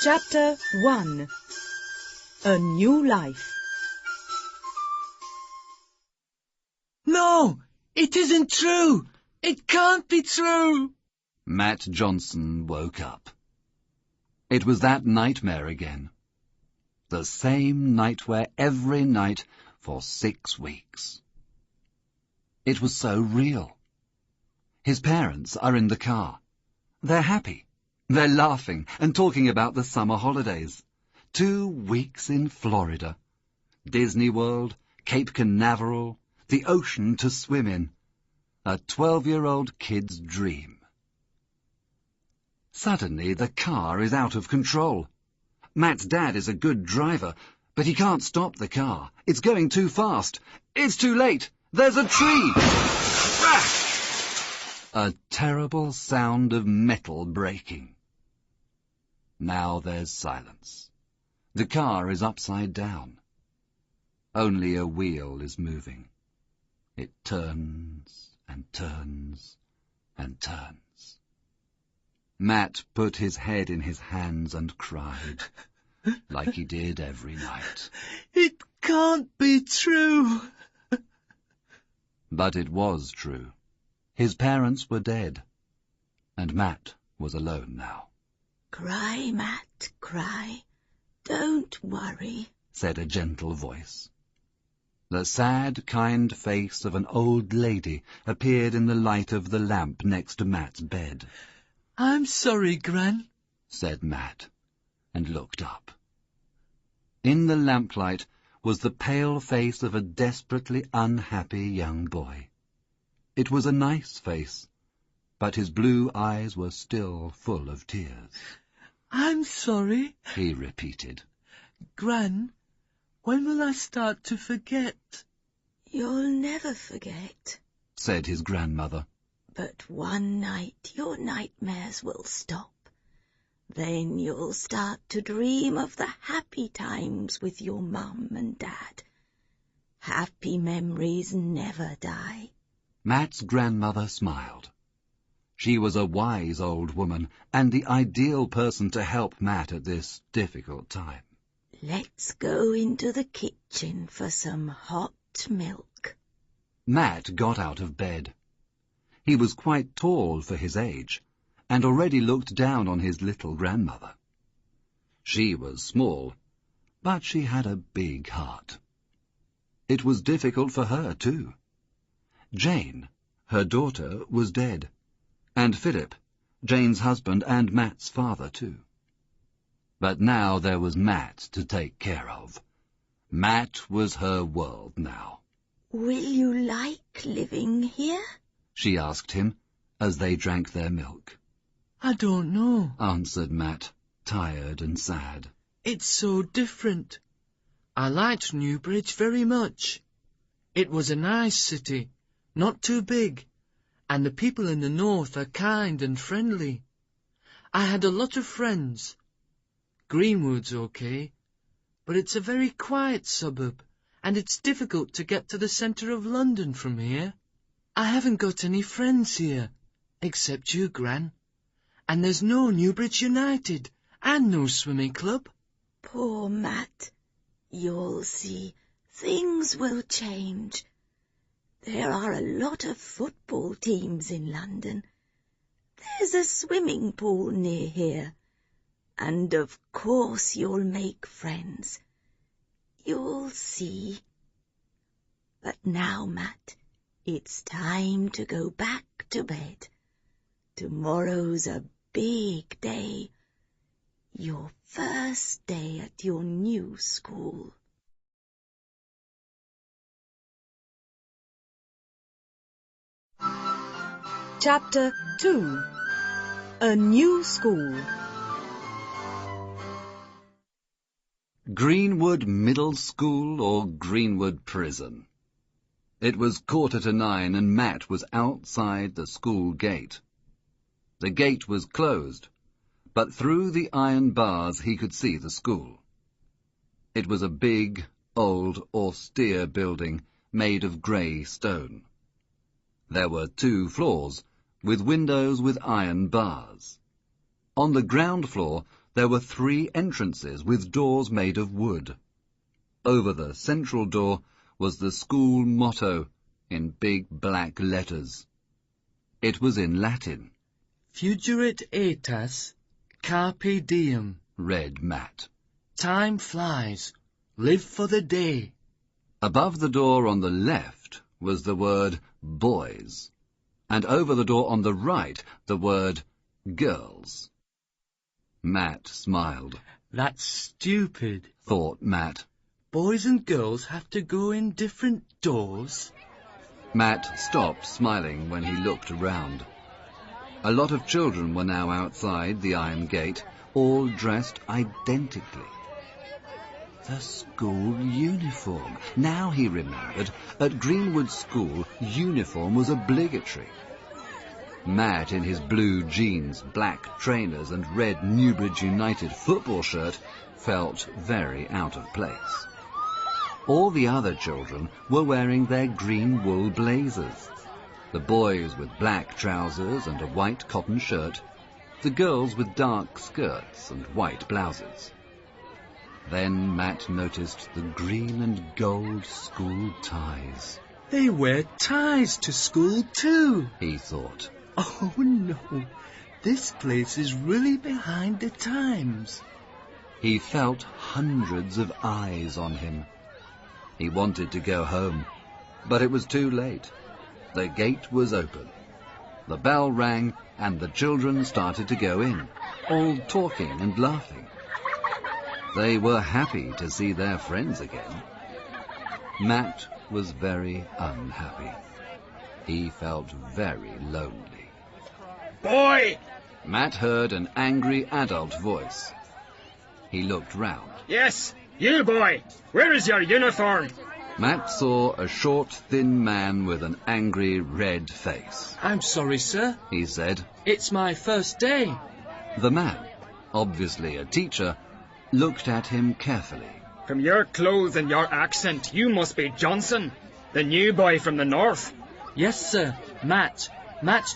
Chapter 1. A New Life. No, it isn't true. It can't be true. Matt Johnson woke up. It was that nightmare again. The same nightmare every night for 6 weeks. It was so real. His parents are in the car. They're happy. They're laughing and talking about the summer holidays. 2 weeks in Florida. Disney World, Cape Canaveral, the ocean to swim in. A 12-year-old kid's dream. Suddenly the car is out of control. Matt's dad is a good driver, but he can't stop the car. It's going too fast. It's too late. There's a tree! Crash! A terrible sound of metal breaking. Now there's silence. The car is upside down. Only a wheel is moving. It turns and turns and turns. Matt put his head in his hands and cried, like he did every night. It can't be true. But it was true. His parents were dead, and Matt was alone now. "Cry, Matt, cry. Don't worry," said a gentle voice. The sad, kind face of an old lady appeared in the light of the lamp next to Matt's bed. I'm sorry, Gran, said Matt, and looked up. In the lamplight was the pale face of a desperately unhappy young boy. It was a nice face, but his blue eyes were still full of tears. I'm sorry, he repeated. Gran, when will I start to forget? "You'll never forget," said his grandmother. "but one night your nightmares will stop. Then you'll start to dream of the happy times with your mum and dad. Happy memories never die." Matt's grandmother smiled. She was a wise old woman and the ideal person to help Matt at this difficult time. "Let's go into the kitchen for some hot milk." Matt got out of bed. He was quite tall for his age, and already looked down on his little grandmother. She was small, but she had a big heart. It was difficult for her, too. Jane, her daughter, was dead, and Philip, Jane's husband and Matt's father, too. But now there was Matt to take care of. Matt was her world now. "Will you like living here?" she asked him, as they drank their milk. I don't know, answered Matt, tired and sad. It's so different. I liked Newbridge very much. It was a nice city, not too big, and the people in the north are kind and friendly. I had a lot of friends. Greenwood's okay, but it's a very quiet suburb, and it's difficult to get to the centre of London from here. I haven't got any friends here, except you, Gran, and there's no Newbridge United, and no swimming club." "Poor Matt. You'll see, things will change. There are a lot of football teams in London. There's a swimming pool near here. And of course you'll make friends. You'll see. But now, Matt, it's time to go back to bed. Tomorrow's a big day. Your first day at your new school." Chapter 2. A New School. Greenwood Middle School or Greenwood Prison? It was 9:15 and Matt was outside the school gate. The gate was closed, but through the iron bars he could see the school. It was a big, old, austere building made of grey stone. There were 2 floors, with windows with iron bars. On the ground floor, there were 3 entrances with doors made of wood. Over the central door was the school motto in big black letters. It was in Latin. Fugerit aetas, carpe diem, read Matt. Time flies, live for the day. Above the door on the left was the word boys, and over the door on the right the word girls. Matt smiled. That's stupid, thought Matt. Boys and girls have to go in different doors. Matt stopped smiling when he looked around. A lot of children were now outside the iron gate, all dressed identically. The school uniform. Now he remembered, at Greenwood School, uniform was obligatory. Matt, in his blue jeans, black trainers and red Newbridge United football shirt, felt very out of place. All the other children were wearing their green wool blazers. The boys with black trousers and a white cotton shirt, the girls with dark skirts and white blouses. Then Matt noticed the green and gold school ties. They wear ties to school too, he thought. Oh no, this place is really behind the times. He felt hundreds of eyes on him. He wanted to go home, but it was too late. The gate was open. The bell rang and the children started to go in, all talking and laughing. They were happy to see their friends again. Matt was very unhappy. He felt very lonely. Boy! Matt heard an angry adult voice. He looked round. Yes, you boy! Where is your uniform? Matt saw a short, thin man with an angry red face. I'm sorry, sir, he said. It's my first day. The man, obviously a teacher, looked at him carefully. From your clothes and your accent, you must be Johnson, the new boy from the north. Yes, sir, Matt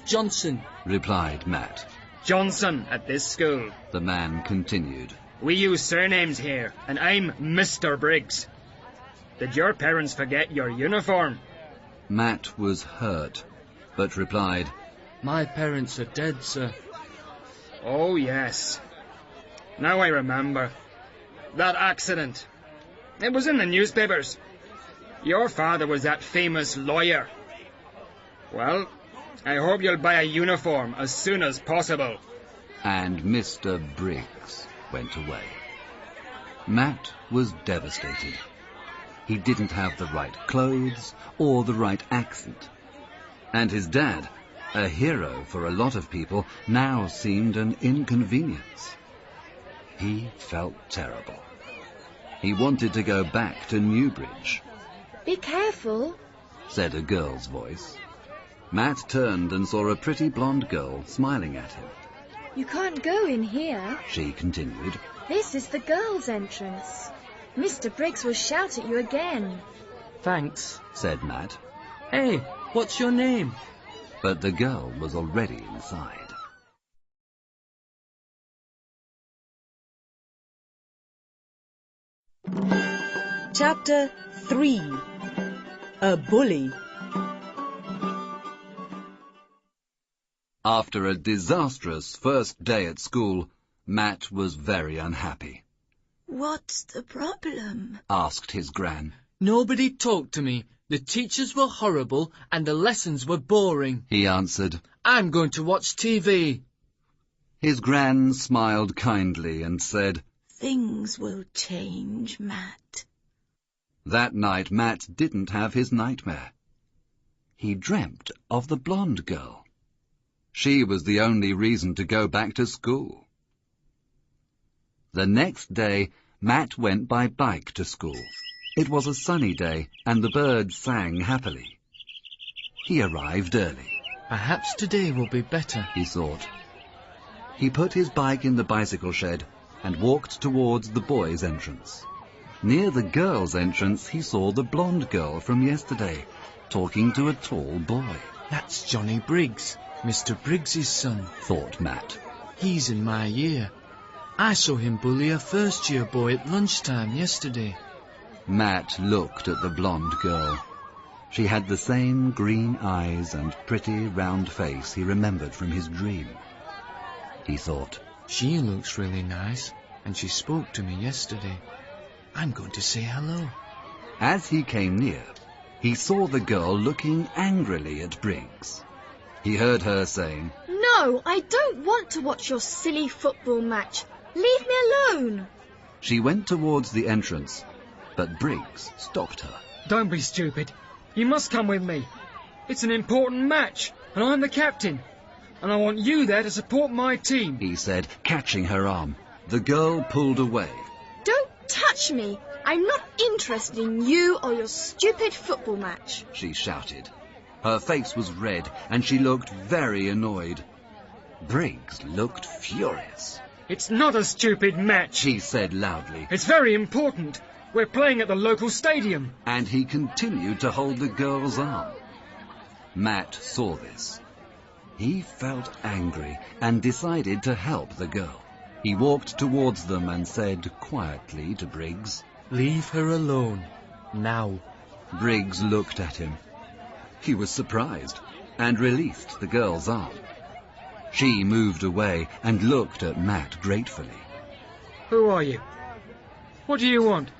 Johnson, replied Matt. Johnson at this school, the man continued. We use surnames here, and I'm Mr. Briggs. Did your parents forget your uniform? Matt was hurt, but replied, My parents are dead, sir. Oh, yes. Now I remember. That accident. It was in the newspapers. Your father was that famous lawyer. Well, I hope you'll buy a uniform as soon as possible. And Mr. Briggs went away. Matt was devastated. He didn't have the right clothes or the right accent. And his dad, a hero for a lot of people, now seemed an inconvenience. He felt terrible. He wanted to go back to Newbridge. Be careful, said a girl's voice. Matt turned and saw a pretty blonde girl smiling at him. You can't go in here, she continued. This is the girls' entrance. Mr. Briggs will shout at you again. Thanks, said Matt. Hey, what's your name? But the girl was already inside. Chapter 3. A Bully. After a disastrous first day at school, Matt was very unhappy. What's the problem? Asked his gran. Nobody talked to me. The teachers were horrible and the lessons were boring, he answered. I'm going to watch TV. His gran smiled kindly and said, Things will change, Matt. That night Matt didn't have his nightmare. He dreamt of the blonde girl. She was the only reason to go back to school. The next day, Matt went by bike to school. It was a sunny day, and the birds sang happily. He arrived early. Perhaps today will be better, he thought. He put his bike in the bicycle shed and walked towards the boys' entrance. Near the girls' entrance, he saw the blonde girl from yesterday, talking to a tall boy. That's Johnny Briggs, Mr. Briggs's son, thought Matt. He's in my year. I saw him bully a first-year boy at lunchtime yesterday. Matt looked at the blonde girl. She had the same green eyes and pretty round face he remembered from his dream. He thought, She looks really nice, and she spoke to me yesterday. I'm going to say hello. As he came near, he saw the girl looking angrily at Briggs. He heard her saying, No, I don't want to watch your silly football match. Leave me alone. She went towards the entrance, but Briggs stopped her. Don't be stupid. You must come with me. It's an important match, and I'm the captain. And I want you there to support my team. He said, catching her arm. The girl pulled away. Don't touch me. I'm not interested in you or your stupid football match. She shouted. Her face was red, and she looked very annoyed. Briggs looked furious. It's not a stupid match, She said loudly, It's very important. We're playing at the local stadium. and he continued to hold the girl's arm. Matt saw this. He felt angry and decided to help the girl. He walked towards them and said quietly to Briggs. Leave her alone. Now. Briggs looked at him. He was surprised and released the girl's arm. She moved away and looked at Matt gratefully. Who are you? What do you want?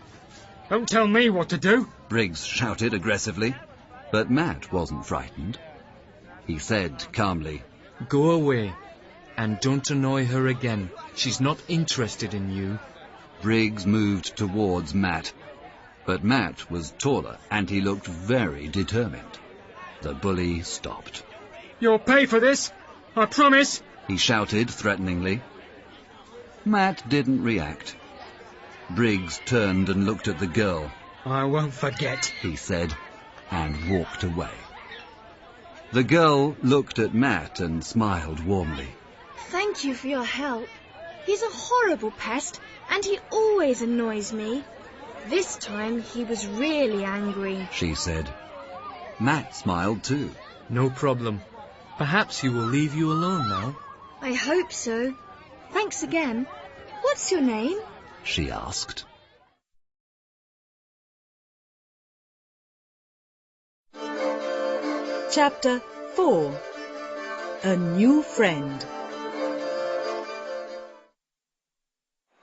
Don't tell me what to do. Briggs shouted aggressively, but Matt wasn't frightened. He said calmly, Go away. And don't annoy her again. She's not interested in you. Briggs moved towards Matt, but Matt was taller and he looked very determined. The bully stopped. You'll pay for this. I promise. He shouted threateningly. Matt didn't react. Briggs turned and looked at the girl. I won't forget. He said, and walked away. The girl looked at Matt and smiled warmly. Thank you for your help. He's a horrible pest, and he always annoys me. This time he was really angry. She said. Matt smiled too. No problem. Perhaps he will leave you alone now. I hope so. Thanks again. What's your name? She asked. Chapter 4. A New Friend.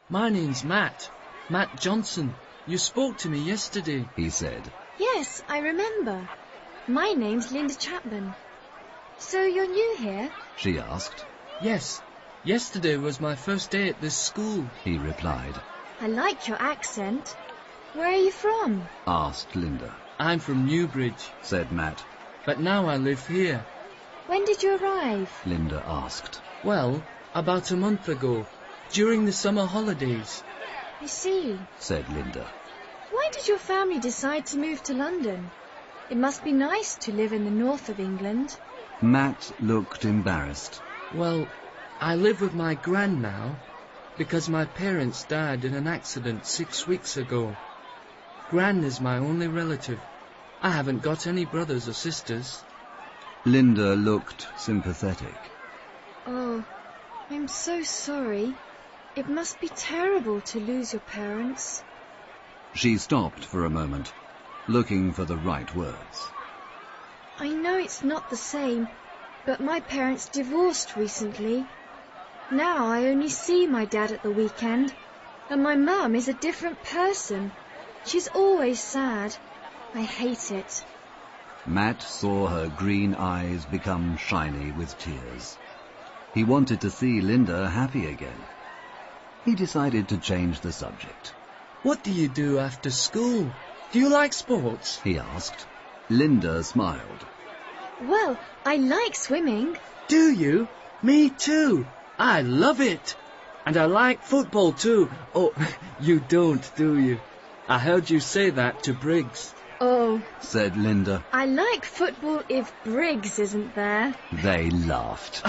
My name's Matt. Matt Johnson. You spoke to me yesterday. He said. Yes, I remember. My name's Linda Chapman. So you're new here? She asked. Yes. Yesterday was my first day at this school. He replied. I like your accent. Where are you from? Asked Linda. I'm from Newbridge, Said Matt. but now I live here. When did you arrive? Linda asked. Well, about a month ago, during the summer holidays. I see. Said Linda. Why did your family decide to move to London? It must be nice to live in the north of England. Matt looked embarrassed. Well, I live with my gran now, because my parents died in an accident 6 weeks ago. Gran is my only relative. I haven't got any brothers or sisters. Linda looked sympathetic. Oh, I'm so sorry. It must be terrible to lose your parents. She stopped for a moment, looking for the right words. I know it's not the same, but my parents divorced recently. Now I only see my dad at the weekend, and my mum is a different person. She's always sad. I hate it. Matt saw her green eyes become shiny with tears. He wanted to see Linda happy again. He decided to change the subject. What do you do after school? Do you like sports? He asked. Linda smiled. Well, I like swimming. Do you? Me too. I love it. And I like football too. Oh, you don't, do you? I heard you say that to Briggs. Oh, Said Linda. I like football if Briggs isn't there. They laughed.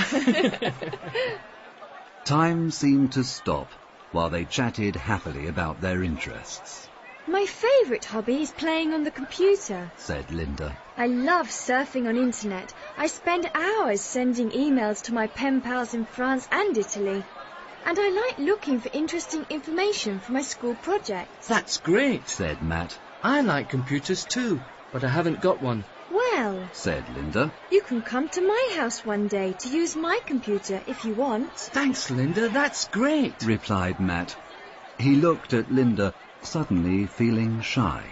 Time seemed to stop while they chatted happily about their interests. My favourite hobby is playing on the computer. Said Linda. I love surfing on internet. I spend hours sending emails to my pen pals in France and Italy. and I like looking for interesting information for my school projects. That's great, said Matt. I like computers too, but I haven't got one. Well, said Linda. you can come to my house one day to use my computer if you want. Thanks, Linda, that's great, replied Matt. He looked at Linda, suddenly feeling shy.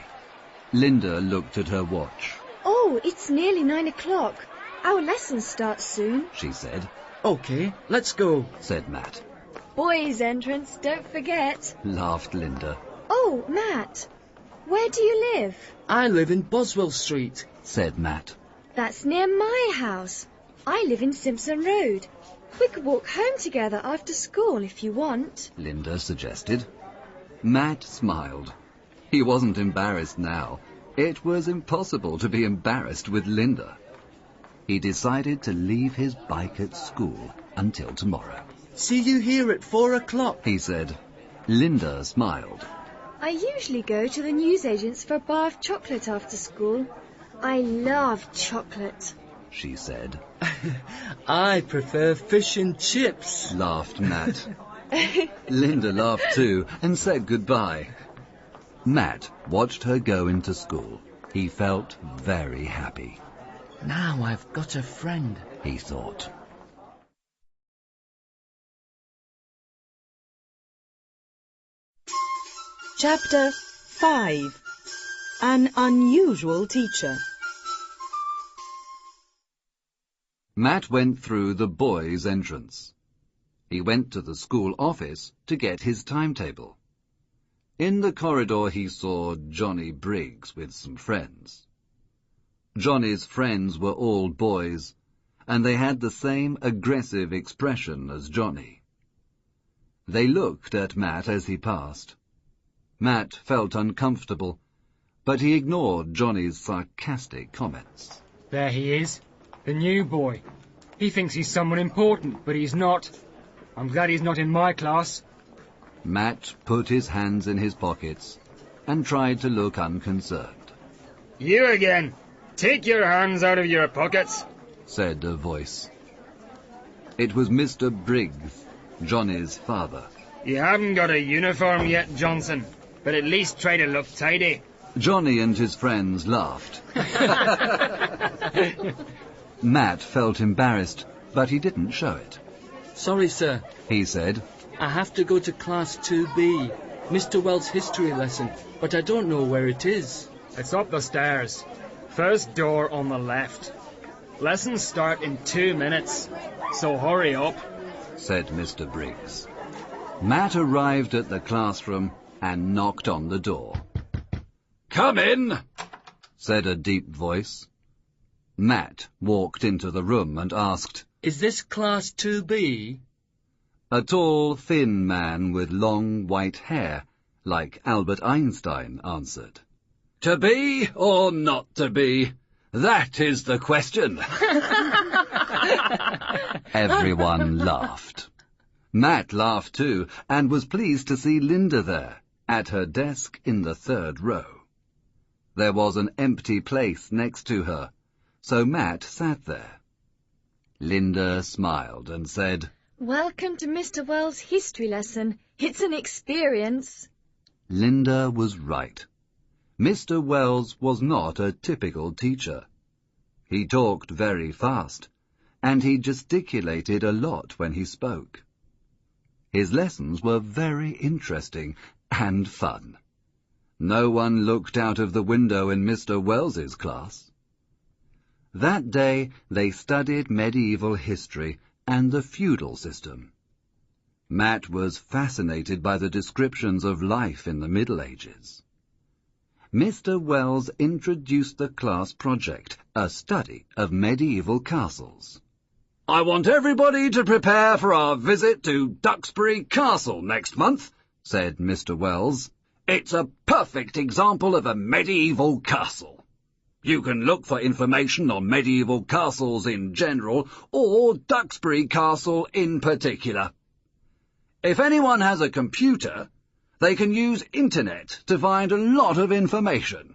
Linda looked at her watch. Oh, it's nearly 9 o'clock. Our lesson starts soon, she said. OK, let's go, said Matt. Boys' entrance, don't forget, laughed Linda. Oh, Matt, where do you live? I live in Boswell Street, said Matt. That's near my house. I live in Simpson Road. We could walk home together after school if you want, Linda suggested. Matt smiled. He wasn't embarrassed now. It was impossible to be embarrassed with Linda. He decided to leave his bike at school until tomorrow. See you here at 4 o'clock, he said. Linda smiled. I usually go to the newsagent's for a bar of chocolate after school. I love chocolate, she said. I prefer fish and chips, laughed Matt. Linda laughed too and said goodbye. Matt watched her go into school. He felt very happy. Now I've got a friend, he thought. Chapter 5. An Unusual Teacher. Matt went through the boys' entrance. He went to the school office to get his timetable. In the corridor he saw Johnny Briggs with some friends. Johnny's friends were all boys, and they had the same aggressive expression as Johnny. They looked at Matt as he passed. Matt felt uncomfortable, but he ignored Johnny's sarcastic comments. There he is, the new boy. He thinks he's someone important, but he's not. I'm glad he's not in my class. Matt put his hands in his pockets and tried to look unconcerned. You again! Take your hands out of your pockets, said a voice. It was Mr. Briggs, Johnny's father. You haven't got a uniform yet, Johnson, but at least try to look tidy. Johnny and his friends laughed. Matt felt embarrassed, but he didn't show it. Sorry, sir, he said. I have to go to Class 2B, Mr. Wells' history lesson, but I don't know where it is. It's up the stairs. First door on the left. Lessons start in 2 minutes, so hurry up, said Mr. Briggs. Matt arrived at the classroom and knocked on the door. Come in, said a deep voice. Matt walked into the room and asked, Is this Class 2B? A tall, thin man with long white hair, like Albert Einstein, answered. To be or not to be? That is the question. Everyone laughed. Matt laughed too, and was pleased to see Linda there, at her desk in the 3rd row. There was an empty place next to her, so Matt sat there. Linda smiled and said, Welcome to Mr. Wells' history lesson. It's an experience. Linda was right. Mr. Wells was not a typical teacher. He talked very fast, and he gesticulated a lot when he spoke. His lessons were very interesting and fun. No one looked out of the window in Mr. Wells's class. That day they studied medieval history and the feudal system. Matt was fascinated by the descriptions of life in the Middle Ages. Mr. Wells introduced the class project, a study of medieval castles. I want everybody to prepare for our visit to Duxbury Castle next month, said Mr. Wells. It's a perfect example of a medieval castle. You can look for information on medieval castles in general, or Duxbury Castle in particular. If anyone has a computer, they can use internet to find a lot of information.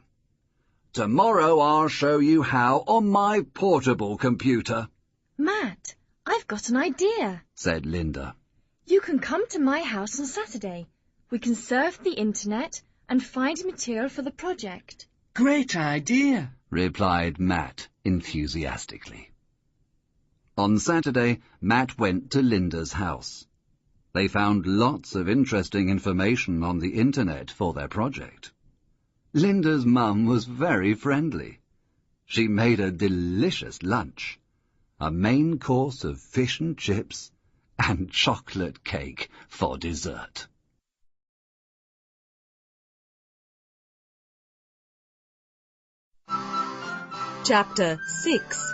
Tomorrow I'll show you how on my portable computer. Matt, I've got an idea, said Linda. You can come to my house on Saturday. We can surf the internet and find material for the project. Great idea, replied Matt enthusiastically. On Saturday, Matt went to Linda's house. They found lots of interesting information on the internet for their project. Linda's mum was very friendly. She made a delicious lunch, a main course of fish and chips, and chocolate cake for dessert. Chapter 6.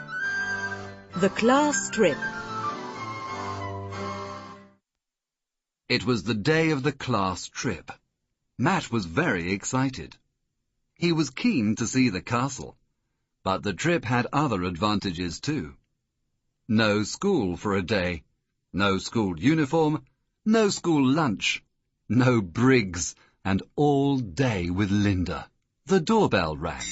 The Class Trip. It was the day of the class trip. Matt was very excited. He was keen to see the castle, but the trip had other advantages too. No school for a day, no school uniform, no school lunch, no Briggs, and all day with Linda. The doorbell rang.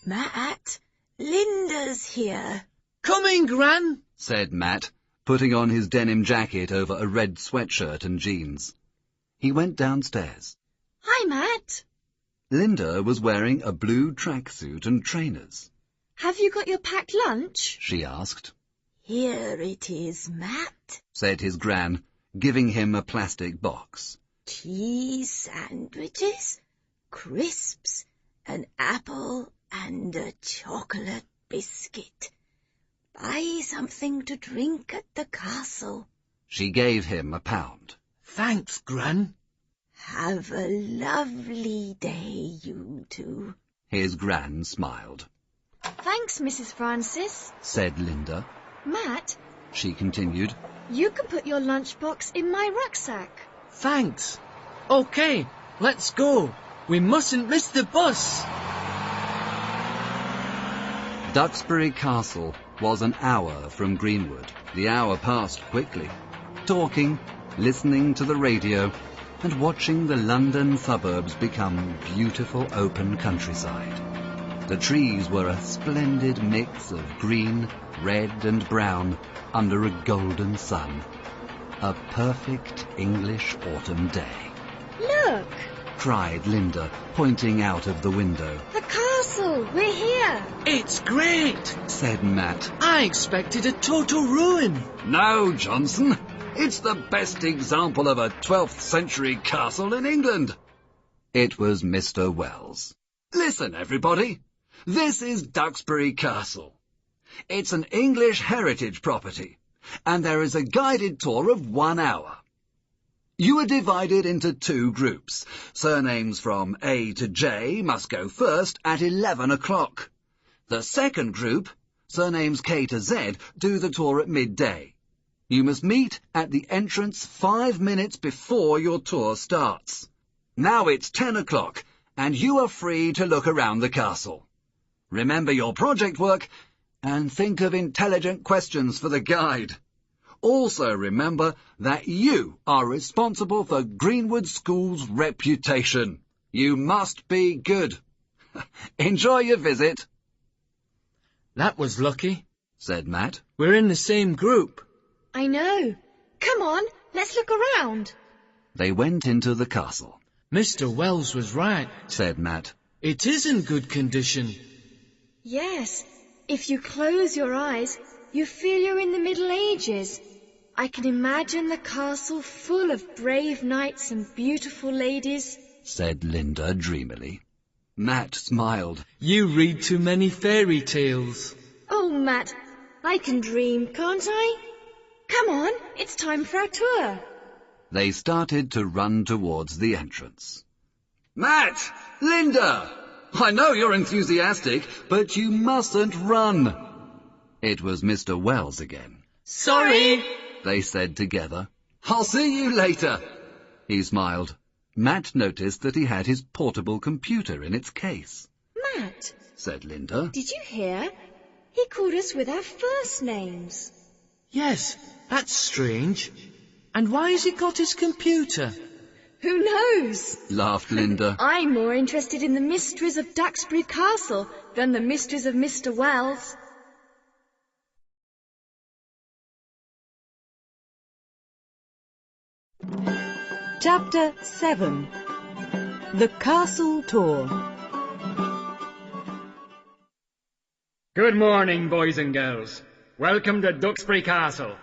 Matt, Linda's here. Coming, Gran, said Matt, putting on his denim jacket over a red sweatshirt and jeans. He went downstairs. Hi, Matt. Linda was wearing a blue tracksuit and trainers. Have you got your packed lunch? She asked. Here it is, Matt. Said his Gran, giving him a plastic box. Cheese sandwiches, crisps, an apple, and a chocolate biscuit. Buy something to drink at the castle. She gave him £1. Thanks, Gran. Have a lovely day, you two. His Gran smiled. Thanks, Mrs. Francis, said Linda. Matt, She continued. you can put your lunchbox in my rucksack. Thanks. OK, let's go. We mustn't miss the bus. Duxbury Castle was an hour from Greenwood. The hour passed quickly. Talking, listening to the radio, and watching the London suburbs become beautiful open countryside. The trees were a splendid mix of green, red and brown under a golden sun. A perfect English autumn day. Look, Cried Linda, pointing out of the window. the castle, we're here. It's great, Said Matt. I expected a total ruin. No, Johnson. It's the best example of a 12th century castle in England. It was Mr. Wells. Listen, everybody. This is Duxbury Castle. It's an English heritage property, and there is a guided tour of 1 hour. You are divided into 2 groups. Surnames from A to J must go first at 11 o'clock. The second group, surnames K to Z, do the tour at midday. You must meet at the entrance 5 minutes before your tour starts. Now it's 10 o'clock, and you are free to look around the castle. Remember your project work, and think of intelligent questions for the guide. Also remember that you are responsible for Greenwood School's reputation. You must be good. Enjoy your visit, That was lucky. said Matt. We're in the same group. I know. Come on, let's look around. They went into the castle, Mr. Wells was right. said Matt. It is in good condition. Yes, if you close your eyes, you feel you're in the Middle Ages. I can imagine the castle full of brave knights and beautiful ladies. Said Linda dreamily. Matt smiled. You read too many fairy tales. Oh, Matt, I can dream, can't I? Come on, it's time for our tour. They started to run towards the entrance. Matt! Linda! I know you're enthusiastic, but you mustn't run. It was Mr. Wells again. Sorry. They said together. I'll see you later. He smiled. Matt noticed that he had his portable computer in its case. Matt, Said Linda. did you hear? He called us with our first names. Yes, that's strange. And why has he got his computer? Who knows? Laughed Linda. I'm more interested in the mysteries of Duxbury Castle than the mysteries of Mr. Wells. Chapter 7. The Castle Tour. Good morning, boys and girls. Welcome to Duxbury Castle.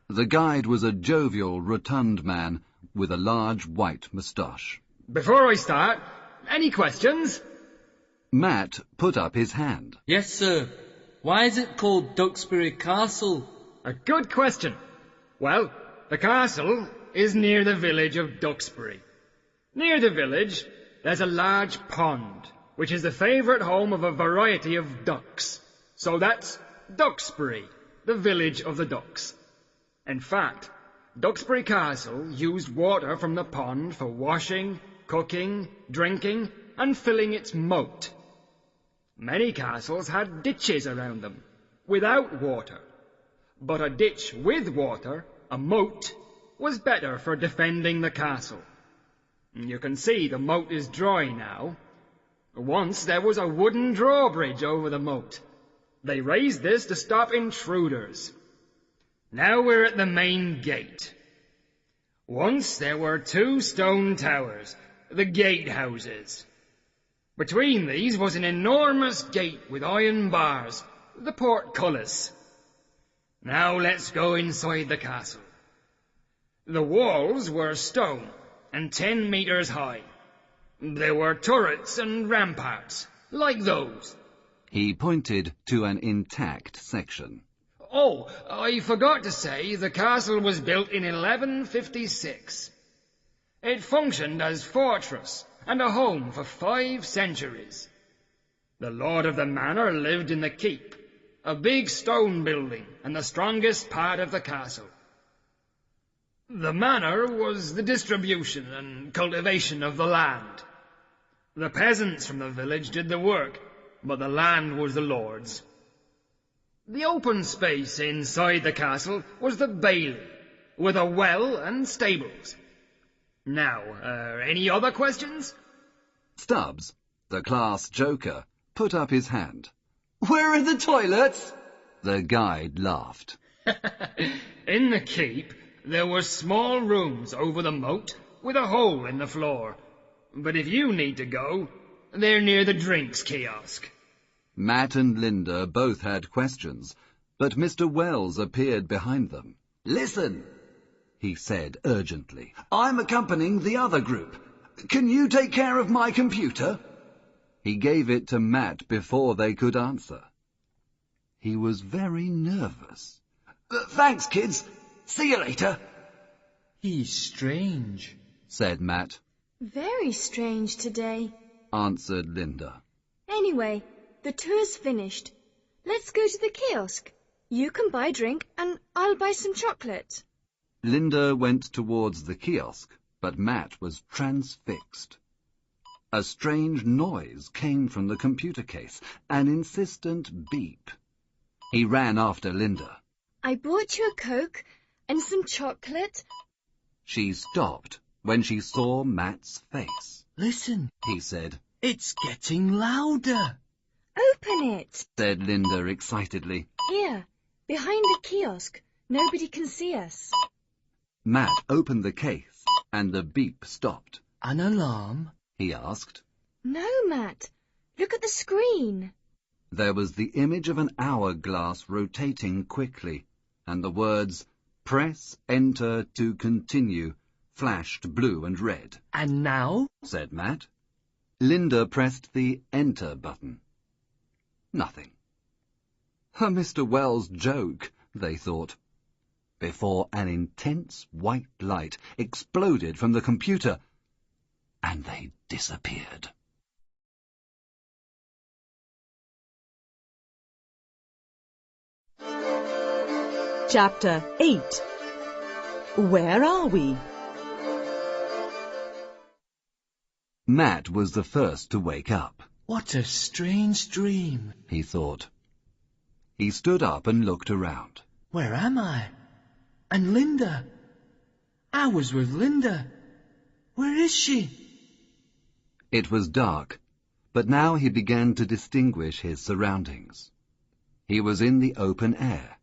The guide was a jovial, rotund man with a large white moustache. Before I start, any questions? Matt put up his hand. Yes, sir. Why is it called Duxbury Castle? A good question. Well, the castle is near the village of Duxbury. Near the village, there's a large pond, which is the favourite home of a variety of ducks. So that's Duxbury, the village of the ducks. In fact, Duxbury Castle used water from the pond for washing, cooking, drinking, and filling its moat. Many castles had ditches around them, without water. But a ditch with water, a moat, was better for defending the castle. You can see the moat is dry now. Once there was a wooden drawbridge over the moat. They raised this to stop intruders. Now we're at the main gate. Once there were 2 stone towers, the gatehouses. Between these was an enormous gate with iron bars, the portcullis. Now let's go inside the castle. The walls were stone and 10 meters high. There were turrets and ramparts, like those. He pointed to an intact section. Oh, I forgot to say the castle was built in 1156. It functioned as fortress and a home for 5 centuries. The lord of the manor lived in the keep, a big stone building and the strongest part of the castle. The manor was the distribution and cultivation of the land. The peasants from the village did the work, but the land was the lord's. The open space inside the castle was the bailey, with a well and stables. Now, any other questions? Stubbs, the class joker, put up his hand. Where are the toilets? The guide laughed. In the keep, there were small rooms over the moat with a hole in the floor. But if you need to go, they're near the drinks kiosk. Matt and Linda both had questions, but Mr. Wells appeared behind them. Listen, he said urgently. I'm accompanying the other group. Can you take care of my computer? He gave it to Matt before they could answer. He was very nervous. Thanks, kids. See you later. He's strange, said Matt. Very strange today, answered Linda. Anyway, the tour's finished. Let's go to the kiosk. You can buy a drink and I'll buy some chocolate. Linda went towards the kiosk, but Matt was transfixed. A strange noise came from the computer case, an insistent beep. He ran after Linda. I bought you a Coke and some chocolate. She stopped when she saw Matt's face. Listen, he said. It's getting louder. Open it, said Linda excitedly. Here, behind the kiosk. Nobody can see us. Matt opened the case and the beep stopped. An alarm? He asked. No, Matt. Look at the screen. There was the image of an hourglass rotating quickly, and the words, "Press Enter to continue," flashed blue and red. And now? Said Matt. Linda pressed the Enter button. Nothing. A Mr. Wells joke, they thought, before an intense white light exploded from the computer, and they disappeared. Chapter 8. Where are we? Matt was the first to wake up. What a strange dream, he thought. He stood up and looked around. Where am I? And Linda? I was with Linda. Where is she? It was dark, but now he began to distinguish his surroundings. He was in the open air.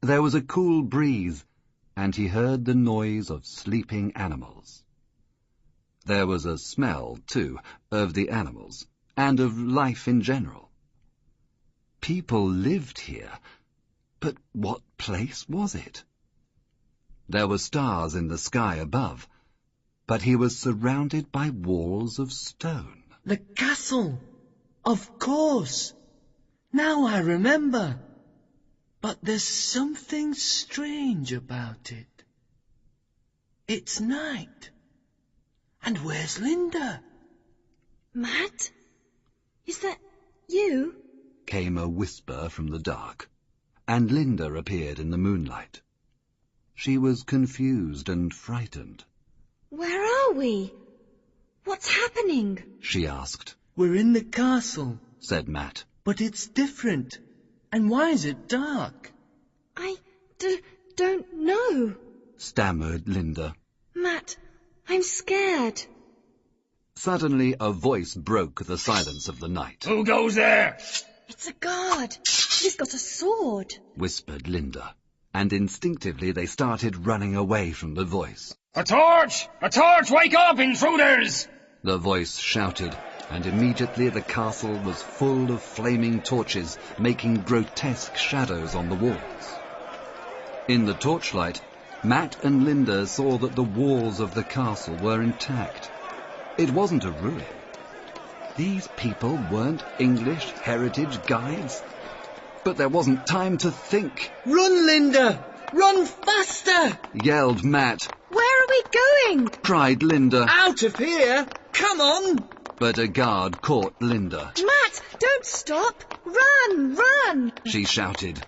There was a cool breeze, and he heard the noise of sleeping animals. There was a smell, too, of the animals, and of life in general. People lived here, but what place was it? There were stars in the sky above, but he was surrounded by walls of stone. The castle! Of course! Now I remember. But there's something strange about it. It's night. And where's Linda? Matt? Is that you? Came a whisper from the dark, and Linda appeared in the moonlight. She was confused and frightened. Where are we? What's happening? She asked. We're in the castle, said Matt. But it's different. And why is it dark? I don't know, stammered Linda. Matt, I'm scared. Suddenly a voice broke the silence of the night. Who goes there? It's a guard. He's got a sword, whispered Linda, and instinctively they started running away from the voice. A torch! A torch! Wake up, intruders! The voice shouted, and immediately the castle was full of flaming torches, making grotesque shadows on the walls. In the torchlight, Matt and Linda saw that the walls of the castle were intact. It wasn't a ruin. These people weren't English heritage guides. But there wasn't time to think. Run, Linda! Run faster! Yelled Matt. Where are we going? Cried Linda. Out of here! Come on! But a guard caught Linda. Matt, don't stop! Run, run! She shouted.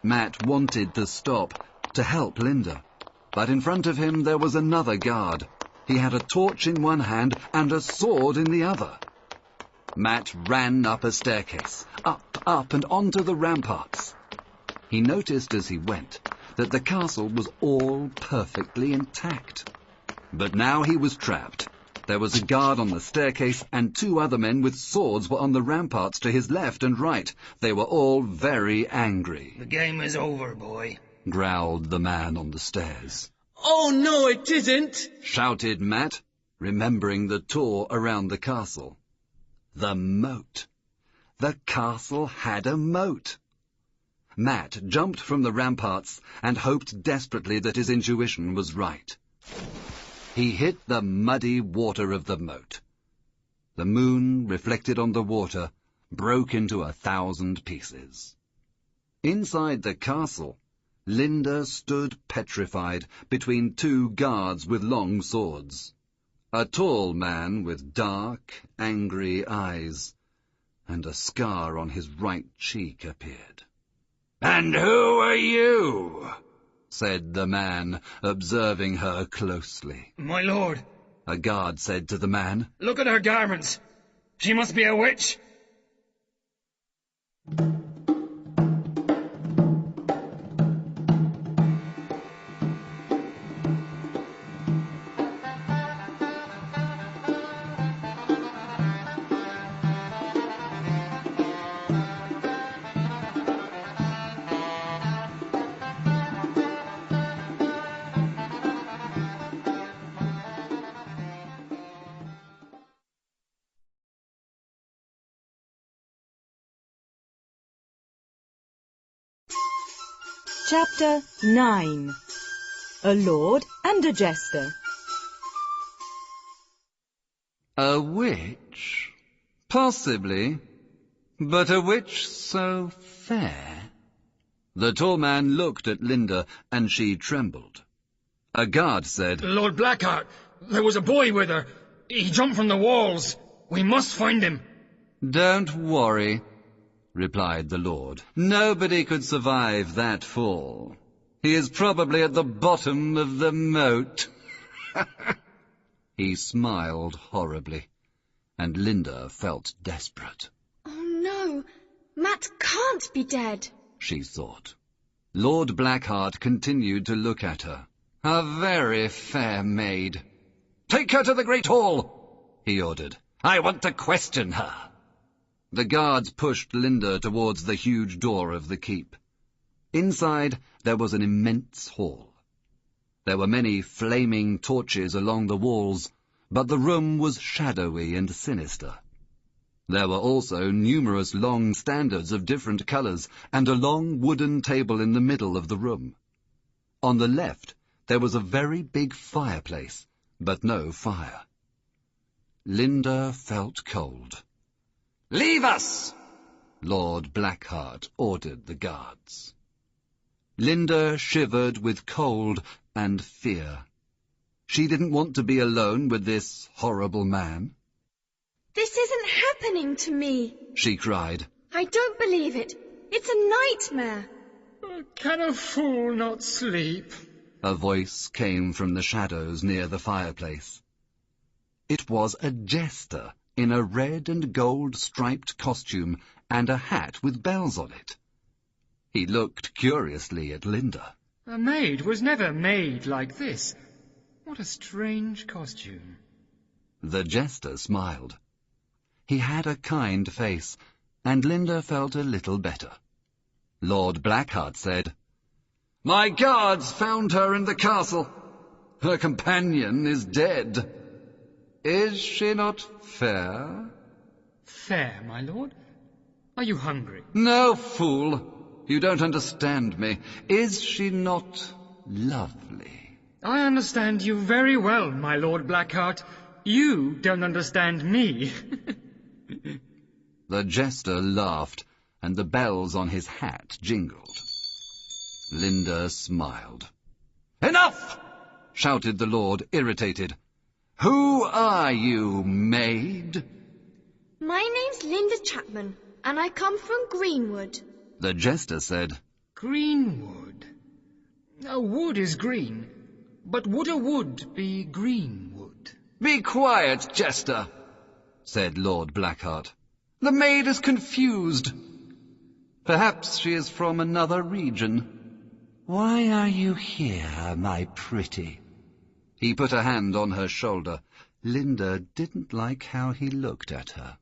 Matt wanted to stop, to help Linda. But in front of him there was another guard. He had a torch in one hand and a sword in the other. Matt ran up a staircase, up and onto the ramparts. He noticed as he went that the castle was all perfectly intact. But now he was trapped. There was a guard on the staircase, and 2 other men with swords were on the ramparts to his left and right. They were all very angry. The game is over, boy, growled the man on the stairs. Oh, no, it isn't! Shouted Matt, remembering the tour around the castle. The moat. The castle had a moat. Matt jumped from the ramparts and hoped desperately that his intuition was right. He hit the muddy water of the moat. The moon, reflected on the water, broke into 1,000 pieces. Inside the castle, Linda stood petrified between 2 guards with long swords. A tall man with dark, angry eyes, and a scar on his right cheek appeared. "And who are you?" said the man, observing her closely. My lord, a guard said to the man. Look at her garments. She must be a witch. Chapter 9. A Lord and a Jester. A witch? Possibly. But a witch so fair? The tall man looked at Linda, and she trembled. A guard said, Lord Blackheart, there was a boy with her. He jumped from the walls. We must find him. Don't worry, replied the Lord. Nobody could survive that fall. He is probably at the bottom of the moat. He smiled horribly, and Linda felt desperate. Oh no, Matt can't be dead, she thought. Lord Blackheart continued to look at her. A very fair maid. Take her to the Great Hall, he ordered. I want to question her. The guards pushed Linda towards the huge door of the keep. Inside there was an immense hall. There were many flaming torches along the walls, but the room was shadowy and sinister. There were also numerous long standards of different colours, and a long wooden table in the middle of the room. On the left there was a very big fireplace, but no fire. Linda felt cold. "Leave us!" Lord Blackheart ordered the guards. Linda shivered with cold and fear. She didn't want to be alone with this horrible man. This isn't happening to me, she cried. I don't believe it. It's a nightmare. Can a fool not sleep? A voice came from the shadows near the fireplace. It was a jester in a red and gold striped costume and a hat with bells on it. He looked curiously at Linda. A maid was never made like this. What a strange costume. The jester smiled. He had a kind face, and Linda felt a little better. Lord Blackheart said, "My guards found her in the castle. Her companion is dead. Is she not fair?" Fair, my lord? Are you hungry? No, fool. You don't understand me. Is she not lovely? I understand you very well, my Lord Blackheart. You don't understand me. The jester laughed, and the bells on his hat jingled. Linda smiled. "Enough!" shouted the lord, irritated. "Who are you, maid?" My name's Linda Chapman, and I come from Greenwood. The jester said, Greenwood. A wood is green, but would a wood be greenwood? "Be quiet, jester," said Lord Blackheart. "The maid is confused. Perhaps she is from another region. Why are you here, my pretty?" He put a hand on her shoulder. Linda didn't like how he looked at her.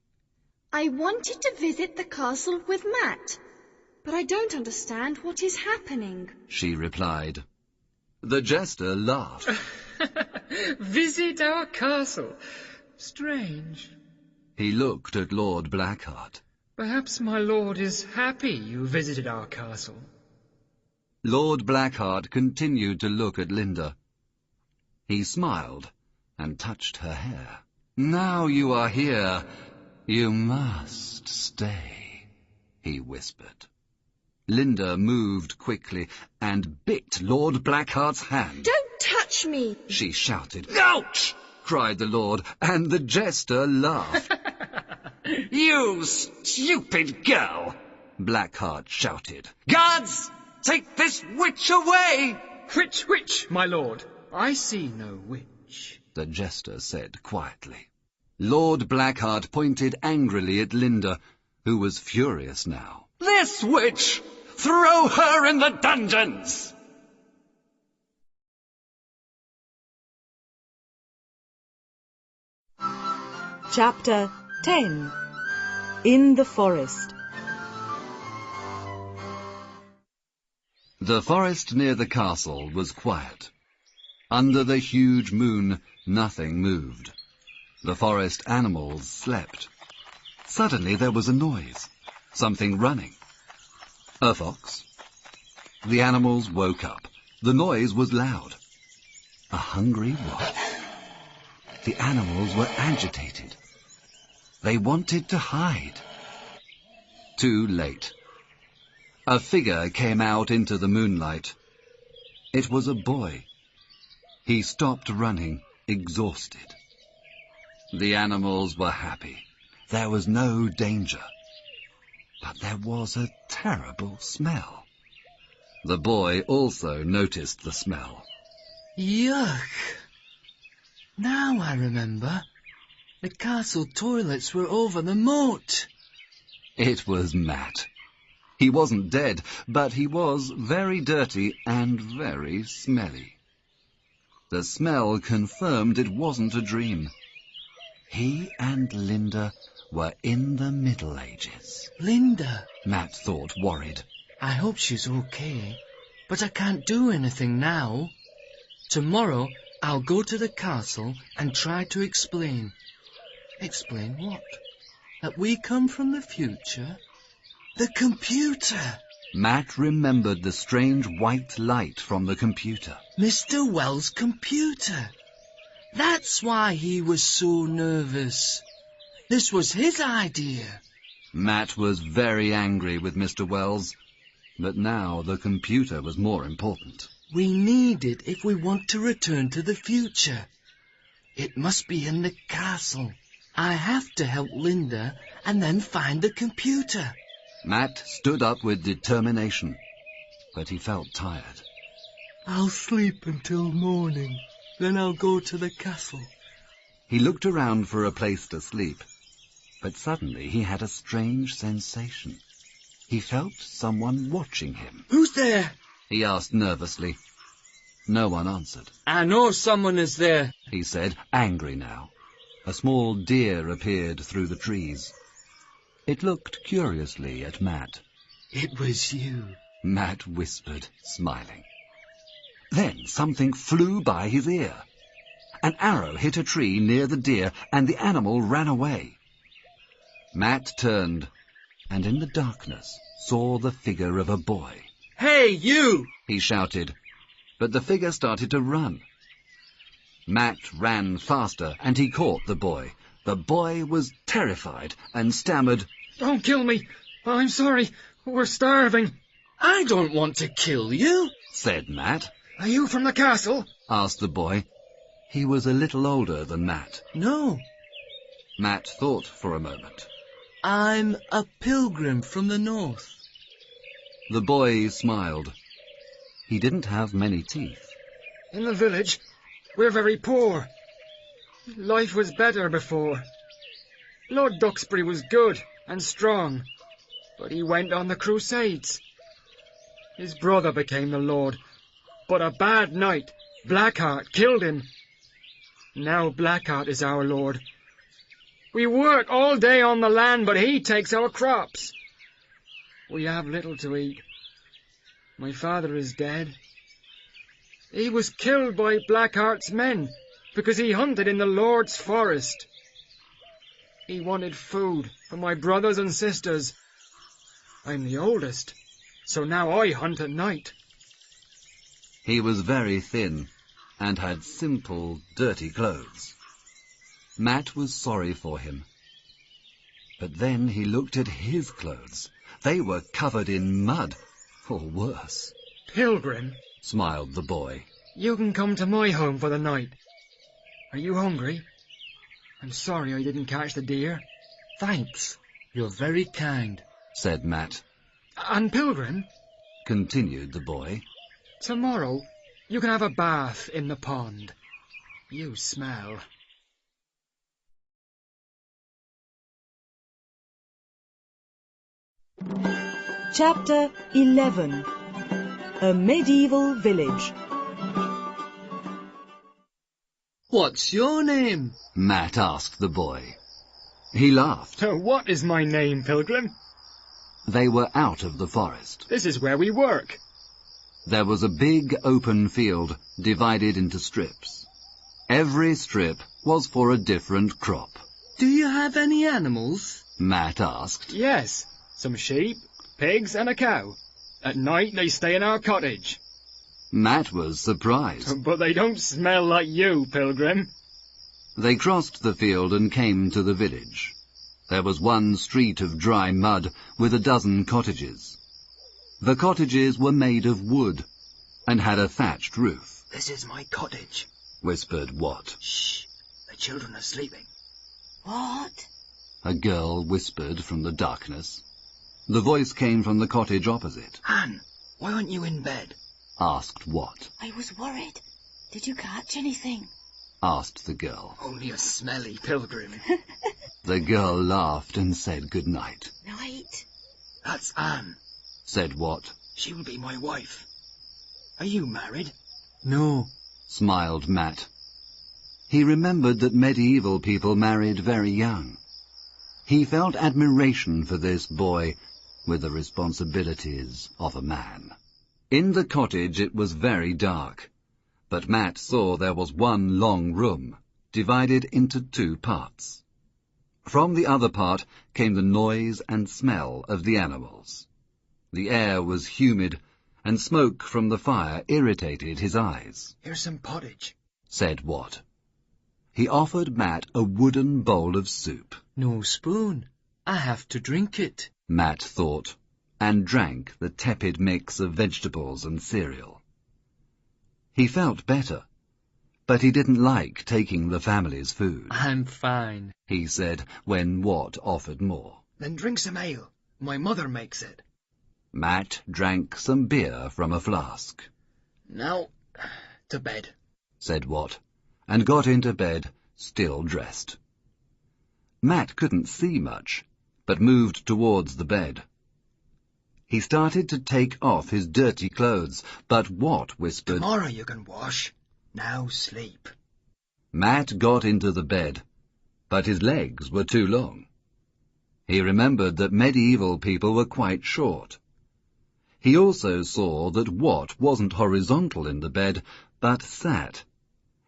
I wanted to visit the castle with Matt, but I don't understand what is happening, she replied. The jester laughed. Visit our castle. Strange. He looked at Lord Blackheart. Perhaps my lord is happy you visited our castle. Lord Blackheart continued to look at Linda. He smiled and touched her hair. "Now you are here, you must stay," he whispered. Linda moved quickly and bit Lord Blackheart's hand. Don't touch me, she shouted. "Ouch!" cried the lord, and the jester laughed. "You stupid girl!" Blackheart shouted. "Guards, take this witch away!" Which, my lord? I see no witch, the jester said quietly. Lord Blackheart pointed angrily at Linda, who was furious now. "This witch! Throw her in the dungeons!" Chapter 10. In the Forest. The forest near the castle was quiet. Under the huge moon, nothing moved. The forest animals slept. Suddenly there was a noise, something running. A fox? The animals woke up. The noise was loud. A hungry wolf? The animals were agitated. They wanted to hide. Too late. A figure came out into the moonlight. It was a boy. He stopped running, exhausted. The animals were happy. There was no danger. But there was a terrible smell. The boy also noticed the smell. Yuck! Now I remember. The castle toilets were over the moat. It was Matt. He wasn't dead, but he was very dirty and very smelly. The smell confirmed it wasn't a dream. He and Linda were in the Middle Ages. Linda, Matt thought, worried. I hope she's okay, but I can't do anything now. Tomorrow I'll go to the castle and try to explain. Explain what? That we come from the future? The computer! Matt remembered the strange white light from the computer. Mr. Wells' computer. That's why he was so nervous. This was his idea. Matt was very angry with Mr. Wells, but now the computer was more important. We need it if we want to return to the future. It must be in the castle. I have to help Linda and then find the computer. Matt stood up with determination, but he felt tired. I'll sleep until morning, then I'll go to the castle. He looked around for a place to sleep, but suddenly he had a strange sensation. He felt someone watching him. Who's there? He asked nervously. No one answered. I know someone is there, he said, angry now. A small deer appeared through the trees. It looked curiously at Matt. It was you, Matt whispered, smiling. Then something flew by his ear. An arrow hit a tree near the deer, and the animal ran away. Matt turned, and in the darkness saw the figure of a boy. Hey, you! He shouted, but the figure started to run. Matt ran faster, and he caught the boy. The boy was terrified and stammered, Don't kill me. I'm sorry. We're starving. I don't want to kill you, said Matt. Are you from the castle? Asked the boy. He was a little older than Matt. No, Matt thought for a moment. I'm a pilgrim from the north. The boy smiled. He didn't have many teeth. In the village, we're very poor. Life was better before. Lord Duxbury was good and strong, but he went on the Crusades. His brother became the Lord, but a bad knight, Blackheart, killed him. Now Blackheart is our Lord. We work all day on the land, but he takes our crops. We have little to eat. My father is dead. He was killed by Blackheart's men because he hunted in the Lord's forest. He wanted food for my brothers and sisters. I'm the oldest, so now I hunt at night. He was very thin and had simple, dirty clothes. Matt was sorry for him. But then he looked at his clothes. They were covered in mud, or worse. Pilgrim, smiled the boy. You can come to my home for the night. Are you hungry? I'm sorry I didn't catch the deer. Thanks. You're very kind, said Matt. And Pilgrim, continued the boy, tomorrow you can have a bath in the pond. You smell. Chapter 11. A Medieval Village. What's your name? Matt asked the boy. He laughed. What is my name, Pilgrim? They were out of the forest. This is where we work. There was a big open field divided into strips. Every strip was for a different crop. Do you have any animals? Matt asked. Yes, some sheep, pigs and a cow. At night they stay in our cottage. Matt was surprised. But they don't smell like you, Pilgrim. They crossed the field and came to the village. There was one street of dry mud with a dozen cottages. The cottages were made of wood and had a thatched roof. This is my cottage, whispered Wat. Shh, the children are sleeping. What? A girl whispered from the darkness. The voice came from the cottage opposite. Anne, why aren't you in bed? Asked Wat. I was worried. Did you catch anything? Asked the girl. Only a smelly pilgrim. The girl laughed and said good night. Night. That's Anne, said Wat. She will be my wife. Are you married? No, smiled Matt. He remembered that medieval people married very young. He felt admiration for this boy with the responsibilities of a man. In the cottage it was very dark, but Matt saw there was one long room, divided into 2 parts. From the other part came the noise and smell of the animals. The air was humid, and smoke from the fire irritated his eyes. "Here's some pottage," said Wat. He offered Matt a wooden bowl of soup. No spoon. I have to drink it, Matt thought, and drank the tepid mix of vegetables and cereal. He felt better, but he didn't like taking the family's food. I'm fine, he said when Wat offered more. "Then drink some ale. My mother makes it." Matt drank some beer from a flask. "Now, to bed," said Wat, and got into bed, still dressed. Matt couldn't see much, but moved towards the bed. He started to take off his dirty clothes, but Wat whispered, "Tomorrow you can wash. Now sleep." Matt got into the bed, but his legs were too long. He remembered that medieval people were quite short. He also saw that Wat wasn't horizontal in the bed, but sat,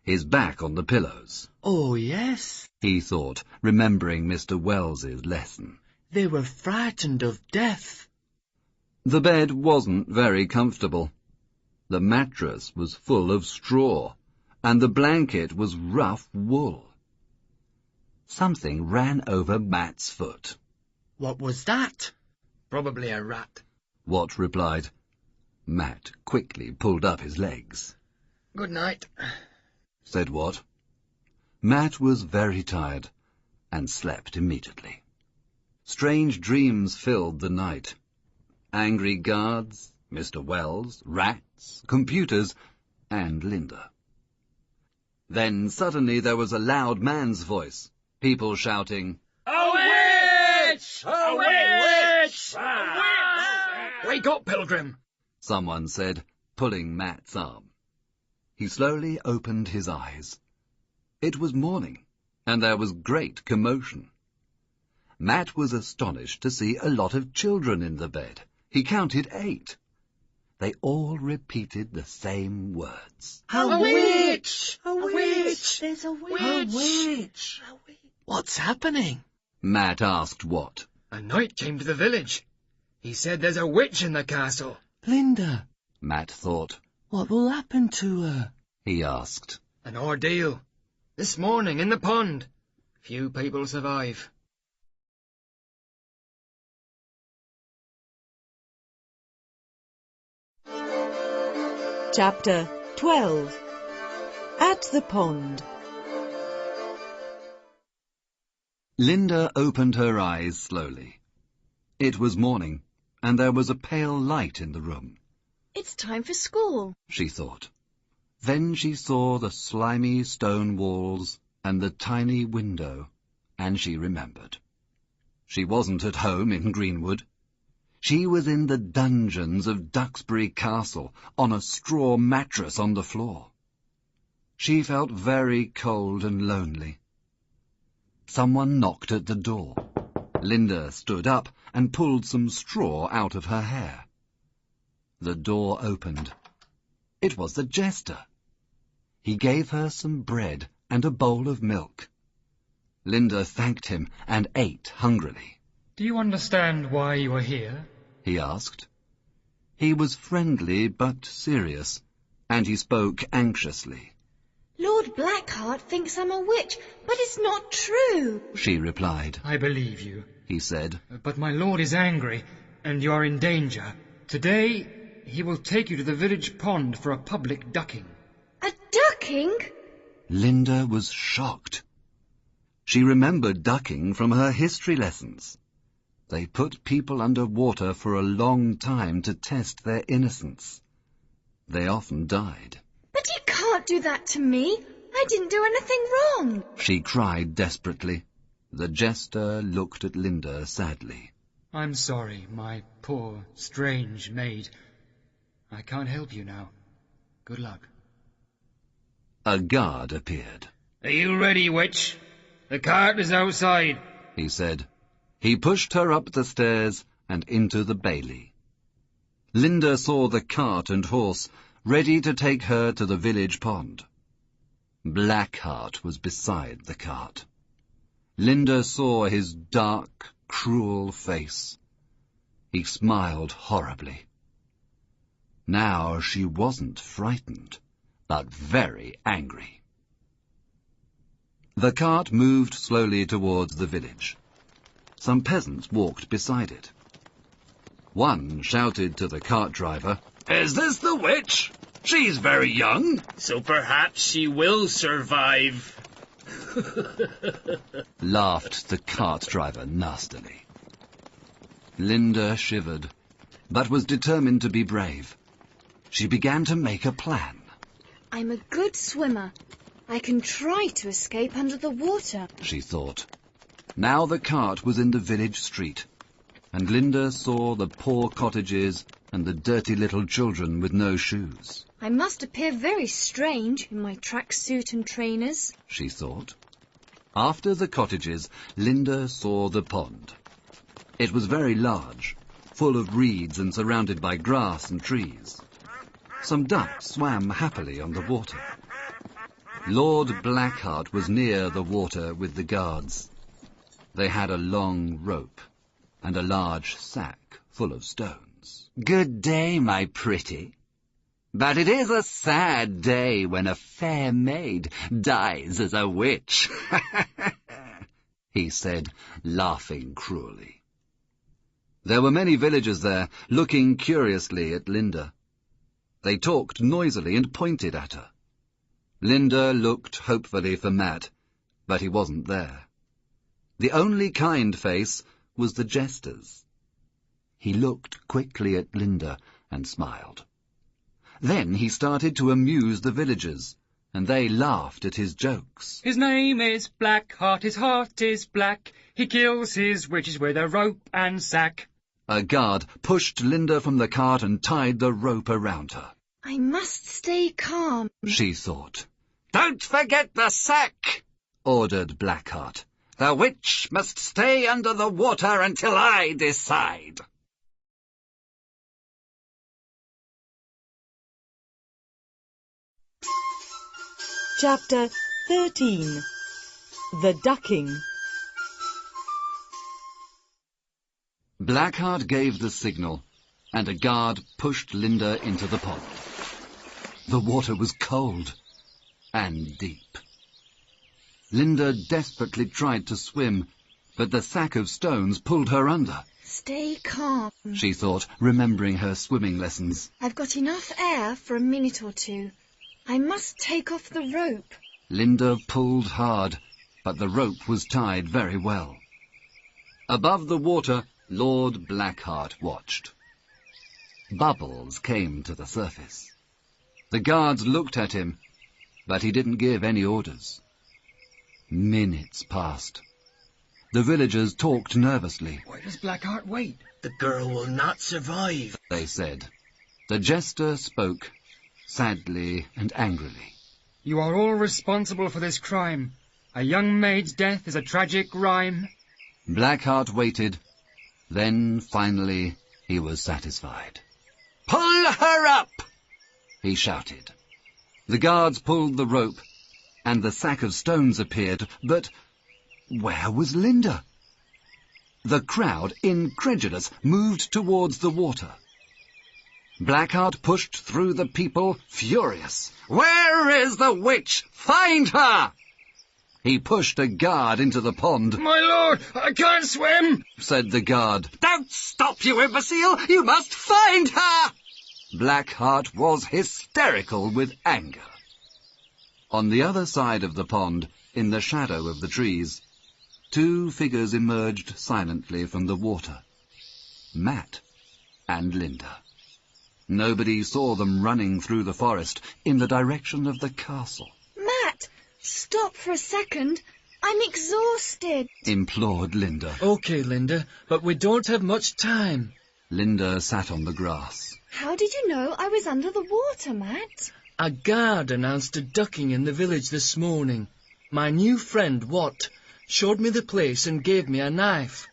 his back on the pillows. Oh, yes. He thought, remembering Mr. Wells's lesson. They were frightened of death. The bed wasn't very comfortable. The mattress was full of straw, and the blanket was rough wool. Something ran over Matt's foot. What was that? "Probably a rat," Wat replied. Matt quickly pulled up his legs. "Good night," said Wat. Matt was very tired, and slept immediately. Strange dreams filled the night. Angry guards, Mr. Wells, rats, computers, and Linda. Then suddenly there was a loud man's voice, people shouting, "A witch! A witch! A witch! Wake up, Pilgrim!" someone said, pulling Matt's arm. He slowly opened his eyes. It was morning, and there was great commotion. Matt was astonished to see a lot of children in the bed. He counted 8. They all repeated the same words. A witch! A witch! There's a witch! A witch! What's happening? Matt asked Wat. "A knight came to the village. He said there's a witch in the castle." Linda, Matt thought. what will happen to her? He asked. "An ordeal. This morning in the pond. Few people survive." Chapter 12. At the Pond. Linda opened her eyes slowly. It was morning, and there was a pale light in the room. It's time for school, She thought. Then she saw the slimy stone walls and the tiny window, and she remembered. She wasn't at home in Greenwood. She was in the dungeons of Duxbury Castle, on a straw mattress on the floor. She felt very cold and lonely. Someone knocked at the door. Linda stood up and pulled some straw out of her hair. The door opened. It was the jester. He gave her some bread and a bowl of milk. Linda thanked him and ate hungrily. "Do you understand why you are here?" He asked. He was friendly but serious, and he spoke anxiously. Lord Blackheart thinks I'm a witch, but it's not true. She replied. "I believe you. He said. But my lord is angry, and you are in danger. Today he will take you to the village pond for a public ducking." A ducking? Linda was shocked. She remembered ducking from her history lessons. They put people under water for a long time to test their innocence. They often died. But you can't do that to me. I didn't do anything wrong. She cried desperately. The jester looked at Linda sadly. "I'm sorry, my poor, strange maid. I can't help you now. Good luck." A guard appeared. "Are you ready, witch? The cart is outside," he said. He pushed her up the stairs and into the bailey. Linda saw the cart and horse, ready to take her to the village pond. Blackheart was beside the cart. Linda saw his dark, cruel face. He smiled horribly. Now she wasn't frightened, but very angry. The cart moved slowly towards the village. Some peasants walked beside it. One shouted to the cart driver, "Is this the witch? She's very young." So perhaps she will survive. Laughed the cart driver nastily. Linda shivered, but was determined to be brave. She began to make a plan. I'm a good swimmer. I can try to escape under the water, she thought. Now the cart was in the village street, and Linda saw the poor cottages and the dirty little children with no shoes. I must appear very strange in my tracksuit and trainers, she thought. After the cottages, Linda saw the pond. It was very large, full of reeds and surrounded by grass and trees. Some ducks swam happily on the water. Lord Blackheart was near the water with the guards. They had a long rope and a large sack full of stones. "Good day, my pretty. But it is a sad day when a fair maid dies as a witch," he said, laughing cruelly. There were many villagers there, looking curiously at Linda. They talked noisily and pointed at her. Linda looked hopefully for Matt, but he wasn't there. The only kind face was the jester's. He looked quickly at Linda and smiled. Then he started to amuse the villagers, and they laughed at his jokes. His name is Blackheart, his heart is black. He kills his witches with a rope and sack. A guard pushed Linda from the cart and tied the rope around her. I must stay calm, she thought. "Don't forget the sack," ordered Blackheart. "The witch must stay under the water until I decide." Chapter 13. The Ducking. Blackheart gave the signal, and a guard pushed Linda into the pond. The water was cold and deep. Linda desperately tried to swim, but the sack of stones pulled her under. Stay calm, she thought, remembering her swimming lessons. I've got enough air for a minute or two. I must take off the rope. Linda pulled hard, but the rope was tied very well. Above the water, Lord Blackheart watched. Bubbles came to the surface. The guards looked at him, but he didn't give any orders. Minutes passed. The villagers talked nervously. "Why does Blackheart wait? The girl will not survive," they said. The jester spoke, sadly and angrily. You are all responsible for this crime. A young maid's death is a tragic rhyme. Blackheart waited. Then, finally, he was satisfied. "Pull her up!" he shouted. The guards pulled the rope, and the sack of stones appeared, but where was Linda? The crowd, incredulous, moved towards the water. Blackheart pushed through the people, furious. "Where is the witch? Find her!" He pushed a guard into the pond. "My lord, I can't swim," said the guard. "Don't stop, you imbecile! You must find her!" Blackheart was hysterical with anger. On the other side of the pond, in the shadow of the trees, two figures emerged silently from the water. Matt and Linda. Nobody saw them running through the forest in the direction of the castle. Matt, stop for a second. I'm exhausted, implored Linda. "Okay, Linda, but we don't have much time." Linda sat on the grass. How did you know I was under the water, Matt? A guard announced a ducking in the village this morning. My new friend, Watt, showed me the place and gave me a knife.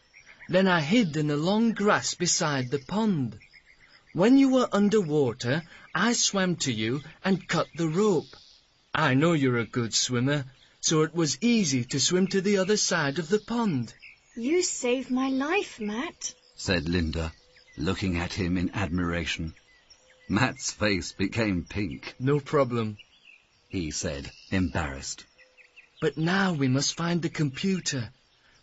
Then I hid in the long grass beside the pond. When you were under water, I swam to you and cut the rope. I know you're a good swimmer, so it was easy to swim to the other side of the pond. You saved my life, Matt. said Linda, looking at him in admiration. Matt's face became pink. No problem, he said, embarrassed. But now we must find the computer.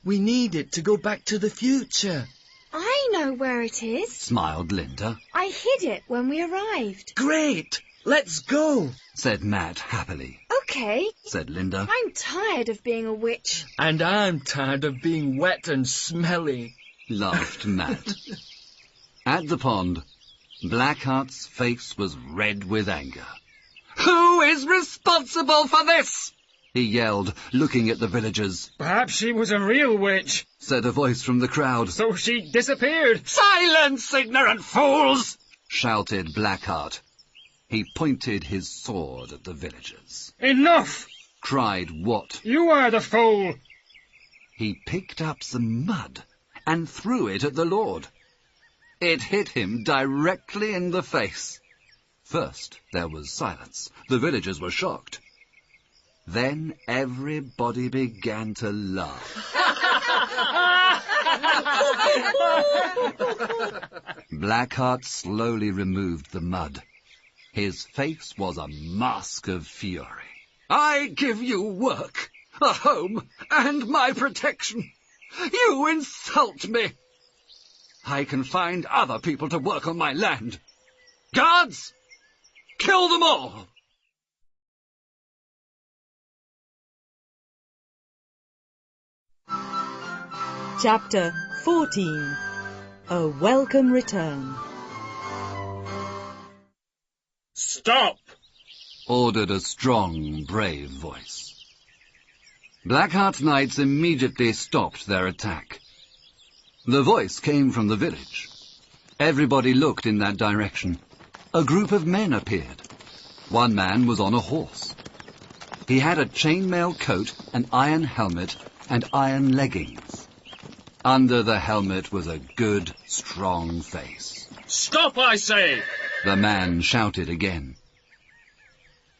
We need it to go back to the future. I know where it is. Smiled Linda. I hid it when we arrived. Great! Let's go! Said Matt happily. Okay. Said Linda. I'm tired of being a witch. And I'm tired of being wet and smelly. Laughed Matt. At the pond, Blackheart's face was red with anger. Who is responsible for this? He yelled, looking at the villagers. Perhaps she was a real witch, Said a voice from the crowd. so she disappeared. Silence, ignorant fools! Shouted Blackheart. He pointed his sword at the villagers. Enough! Cried Wat. You are the fool! He picked up some mud and threw it at the Lord. It hit him directly in the face. First there was silence. The villagers were shocked. Then everybody began to laugh. Blackheart slowly removed the mud. His face was a mask of fury. I give you work, a home, and my protection. You insult me. I can find other people to work on my land. Guards, kill them all. Chapter 14. A Welcome Return. Stop! Ordered a strong, brave voice. Blackheart's knights immediately stopped their attack. The voice came from the village. Everybody looked in that direction. A group of men appeared. One man was on a horse. He had a chainmail coat, an iron helmet, and iron leggings. Under the helmet was a good, strong face. Stop, I say! The man shouted again.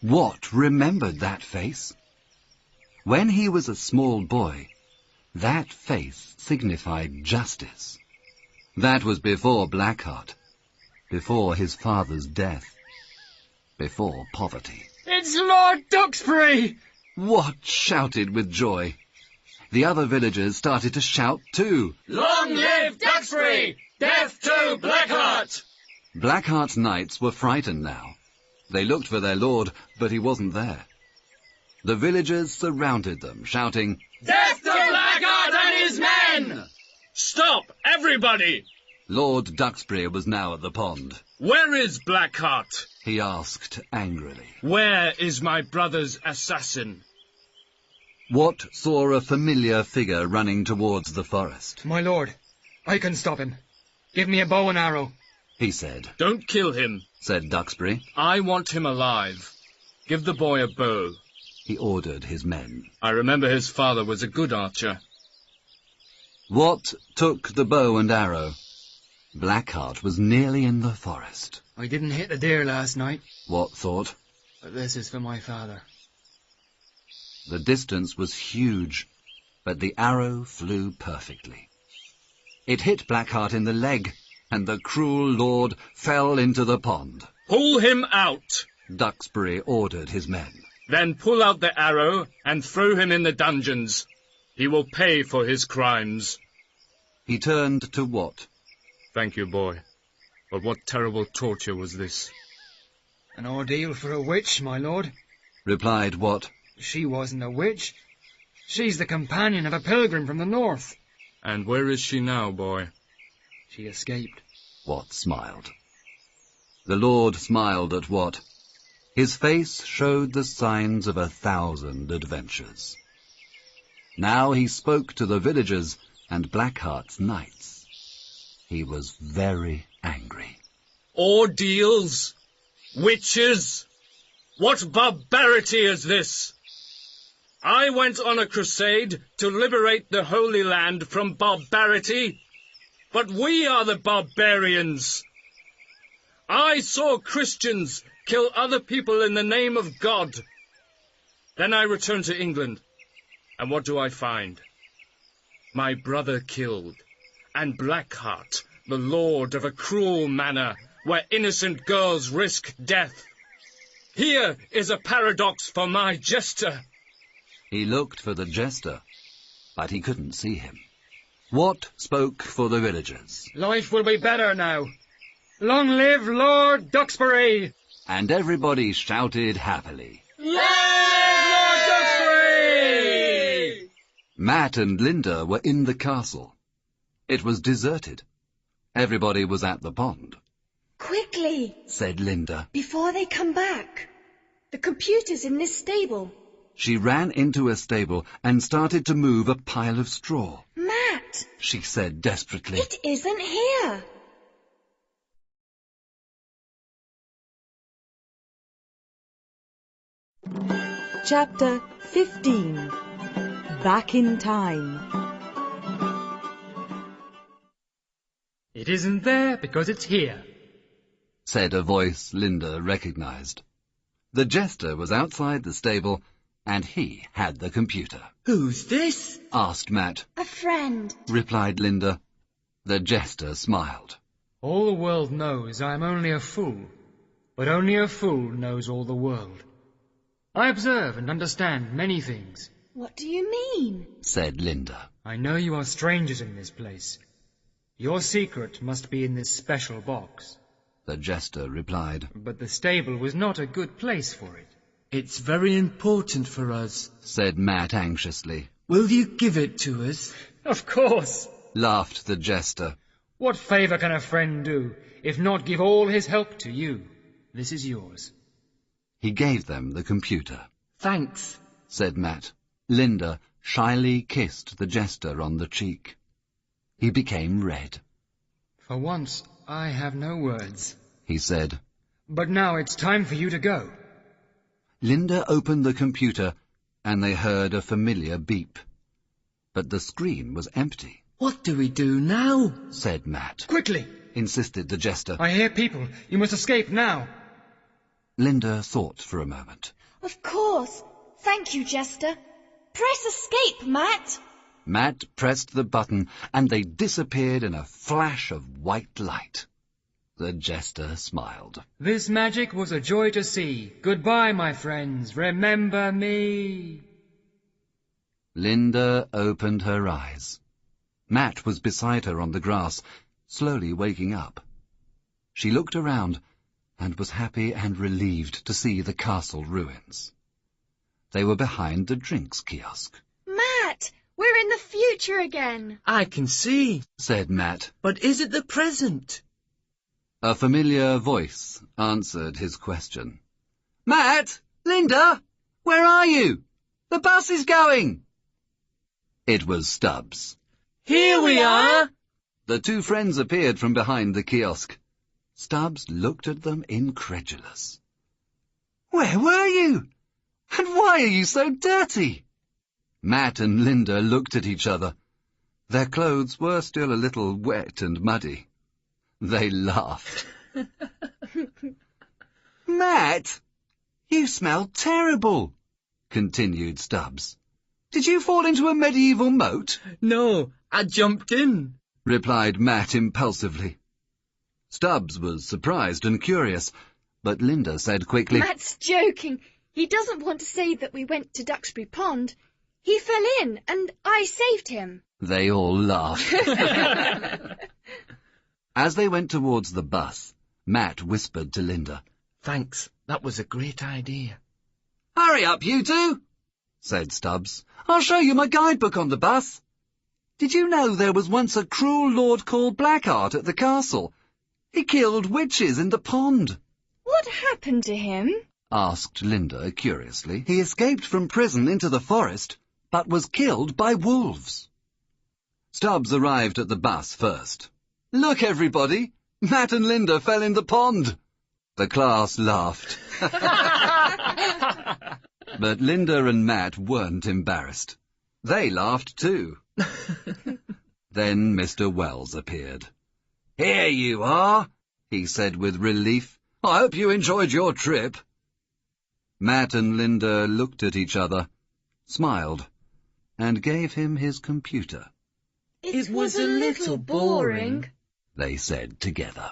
Wat remembered that face. When he was a small boy, that face signified justice. That was before Blackheart, before his father's death, before poverty. It's Lord Duxbury! Wat shouted with joy. The other villagers started to shout too. Long live Duxbury! Death to Blackheart! Blackheart's knights were frightened now. They looked for their lord, but he wasn't there. The villagers surrounded them, shouting, Death to Blackheart and his men! Stop, everybody! Lord Duxbury was now at the pond. Where is Blackheart? He asked angrily. Where is my brother's assassin? Wat saw a familiar figure running towards the forest. My lord, I can stop him. Give me a bow and arrow. He said. Don't kill him, said Duxbury. I want him alive. Give the boy a bow. He ordered his men. I remember his father was a good archer. Wat took the bow and arrow. Blackheart was nearly in the forest. I didn't hit the deer last night, Wat thought. but this is for my father. The distance was huge, but the arrow flew perfectly. It hit Blackheart in the leg, and the cruel lord fell into the pond. Pull him out! Duxbury ordered his men. Then pull out the arrow and throw him in the dungeons. He will pay for his crimes. He turned to Wat. Thank you, boy. But what terrible torture was this? An ordeal for a witch, my lord. Replied Wat. She wasn't a witch. She's the companion of a pilgrim from the north. And where is she now, boy? She escaped. Wat smiled. The lord smiled at Wat. His face showed the signs of 1,000 adventures. Now he spoke to the villagers and Blackheart's knights. He was very angry. Ordeals? Witches? What barbarity is this? I went on a crusade to liberate the Holy Land from barbarity, but we are the barbarians. I saw Christians kill other people in the name of God. Then I returned to England, and what do I find? My brother killed, and Blackheart, the lord of a cruel manor, where innocent girls risk death. Here is a paradox for my jester. He looked for the jester, but he couldn't see him. What spoke for the villagers? Life will be better now. Long live Lord Duxbury! And everybody shouted happily. Long live Lord Duxbury! Matt and Linda were in the castle. It was deserted. Everybody was at the pond. Quickly, Said Linda. before they come back. The computer's in this stable. She ran into a stable and started to move a pile of straw. Matt, She said desperately. it isn't here. Chapter 15. Back in Time. It isn't there because it's here. Said a voice Linda recognized. The jester was outside the stable, and he had the computer. Who's this? Asked Matt. A friend. Replied Linda. The jester smiled. All the world knows I am only a fool, but only a fool knows all the world. I observe and understand many things. What do you mean? Said Linda. I know you are strangers in this place. Your secret must be in this special box. The jester replied. But the stable was not a good place for it. It's very important for us. Said Matt anxiously. Will you give it to us? Of course! Laughed the jester. What favour can a friend do, if not give all his help to you? This is yours. He gave them the computer. Thanks. Said Matt. Linda shyly kissed the jester on the cheek. He became red. For once, I have no words. He said. But now it's time for you to go. Linda opened the computer, and they heard a familiar beep. But the screen was empty. What do we do now? Said Matt. Quickly! Insisted the jester. I hear people. You must escape now. Linda thought for a moment. Of course. Thank you, Jester. Press escape, Matt. Matt pressed the button, and they disappeared in a flash of white light. The jester smiled. This magic was a joy to see. Goodbye, my friends. Remember me. Linda opened her eyes. Matt was beside her on the grass, slowly waking up. She looked around and was happy and relieved to see the castle ruins. They were behind the drinks kiosk. Matt, we're in the future again. I can see, Said Matt. but is it the present? A familiar voice answered his question. Matt! Linda! Where are you? The bus is going! It was Stubbs. Here we are! The two friends appeared from behind the kiosk. Stubbs looked at them incredulous. Where were you? And why are you so dirty? Matt and Linda looked at each other. Their clothes were still a little wet and muddy. They laughed. Matt, you smell terrible, continued Stubbs. Did you fall into a medieval moat? No, I jumped in, Replied Matt impulsively. Stubbs was surprised and curious, but Linda said quickly, Matt's joking. He doesn't want to say that we went to Duxbury Pond. He fell in, and I saved him. They all laughed. As they went towards the bus, Matt whispered to Linda, Thanks, that was a great idea. Hurry up, you two, said Stubbs. I'll show you my guidebook on the bus. Did you know there was once a cruel lord called Blackheart at the castle? He killed witches in the pond. What happened to him? Asked Linda curiously. He escaped from prison into the forest, but was killed by wolves. Stubbs arrived at the bus first. Look, everybody! Matt and Linda fell in the pond. The class laughed. But Linda and Matt weren't embarrassed. They laughed too. Then Mr. Wells appeared. Here you are. he said with relief. "I hope you enjoyed your trip." Matt and Linda looked at each other, smiled, and gave him his computer. It was a little boring, they said together.